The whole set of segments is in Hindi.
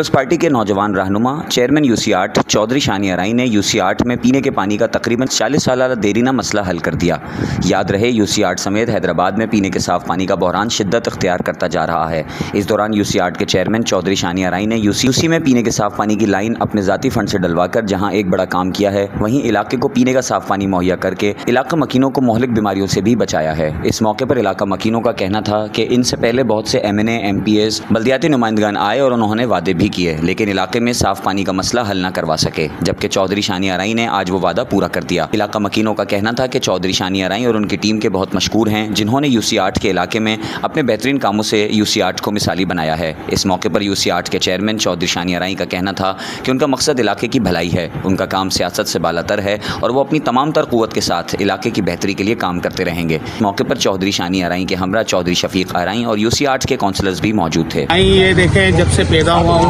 पीपल्स पार्टी के नौजवान रहनुमा चेयरमैन यूसी-8 चौधरी शानी अराई ने यूसी-8 में पीने के पानी का तकरीबन 40 साल देरीना मसला हल कर दिया। याद रहे यूसी-8 समेत हैदराबाद में पीने के साफ पानी का बहरान शिद्दत अख्तियार करता जा रहा है। इस दौरान यूसी-8 के चेयरमैन चौधरी शानी अराई ने यूसी में पीने के साफ पानी की लाइन अपने ज़ाती फंड से डलवाकर जहाँ एक बड़ा काम किया है, वहीं इलाके को पीने का साफ पानी मुहैया करके इलाका मकीनों को मोहलिक बीमारियों से भी बचाया है। इस मौके पर इलाका मकीनों का कहना था कि इनसे पहले बहुत से MNA, MPs, बल्दियाती नुमाइंदगान आए और उन्होंने वादे भी किए, लेकिन इलाके में साफ पानी का मसला हल न करवा सके, जबकि चौधरी शानी अराई ने आज वो वादा पूरा कर दिया। इलाका मकीनों का कहना था कि चौधरी शानी अराई और उनकी टीम के बहुत मशकूर हैं, जिन्होंने यूसी-8 के इलाके में अपने बेहतरीन कामों से यूसी-8 को मिसाली बनाया है। इस मौके पर यूसी-8 के चेयरमैन चौधरी शानी अराई का कहना था कि उनका मकसद इलाके की भलाई है, उनका काम सियासत से बालातर है और वो अपनी तमाम तर क़ुव्वत के साथ इलाके की बेहतरी के लिए काम करते रहेंगे। मौके पर चौधरी शानी अराई के हमरा चौधरी शफीक अराई और यूसी-8 के काउंसलर्स भी मौजूद थे। ये देखें, जब से पैदा हुआ हूँ,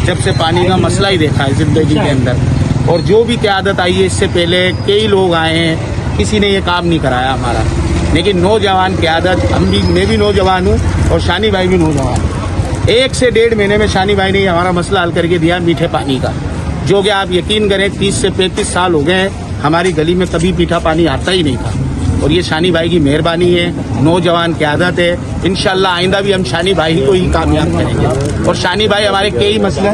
जब से पानी का मसला ही देखा है ज़िंदगी के अंदर, और जो भी क़यादत आई है इससे पहले कई लोग आए हैं, किसी ने ये काम नहीं कराया हमारा। लेकिन नौजवान क़यादत, मैं भी नौजवान हूँ और शानी भाई भी नौजवान। 1 से 1.5 महीने में शानी भाई ने हमारा मसला हल करके दिया मीठे पानी का, जो कि आप यकीन करें 30 से 35 साल हो गए हमारी गली में कभी मीठा पानी आता ही नहीं था। और ये शानी भाई की मेहरबानी है, नौजवान क़यादत है। इंशाल्लाह आइंदा भी हम शानी भाई को ही कामयाब करेंगे और शानी भाई हमारे कई मसले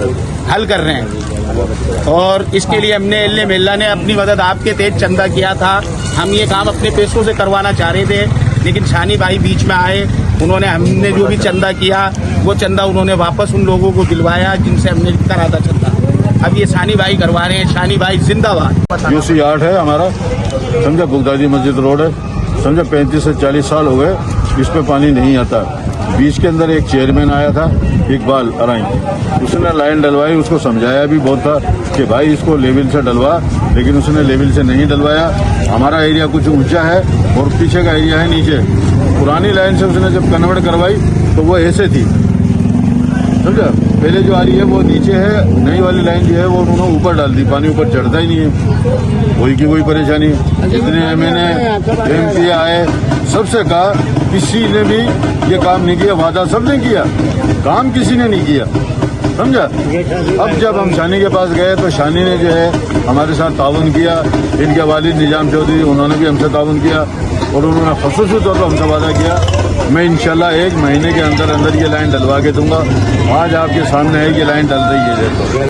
हल कर रहे हैं। और इसके लिए हमने अल्लाह मिल्ला ने अपनी मदद आपके तेज चंदा किया था। हम ये काम अपने पैसों से करवाना चाह रहे थे, लेकिन शानी भाई बीच में आए, उन्होंने हमने जो भी चंदा किया वो चंदा उन्होंने वापस उन लोगों को दिलवाया जिनसे हमने करा था चंदा। अब ये शानी भाई करवा रहे हैं। शानी भाई जिंदाबाद। यूसी-8 है हमारा, समझा बुगदादी मस्जिद रोड है, समझा 35 से 40 साल हो गए इस पे पानी नहीं आता। बीच के अंदर एक चेयरमैन आया था इकबाल अराई, उसने लाइन डलवाई, उसको समझाया भी बहुत था कि भाई इसको लेवल से डलवा, लेकिन उसने लेवल से नहीं डलवाया। हमारा एरिया कुछ ऊंचा है और पीछे का एरिया है नीचे। पुरानी लाइन से उसने जब कन्वर्ट करवाई तो वो ऐसे थी, समझा। पहले जो आ रही है वो नीचे है, नई वाली लाइन जो है वो उन्होंने ऊपर डाल दी, पानी ऊपर चढ़ता ही नहीं है। वही की वही परेशानी। जितने MNA, MP आए, सबसे कहा, किसी ने भी ये काम नहीं किया। वादा सबने किया, काम किसी ने नहीं किया, समझा। अब जब हम शानी के पास गए तो शानी ने जो है हमारे साथ ताउन किया। इनके वालिद निजाम चौधरी, उन्होंने भी हमसे ताउन किया और उन्होंने ख़ुसूसी तौर पर हमसे वादा किया, मैं इंशाल्लाह 1 महीने के अंदर अंदर ये लाइन डलवा के दूंगा। आज आपके सामने है कि लाइन डल रही है।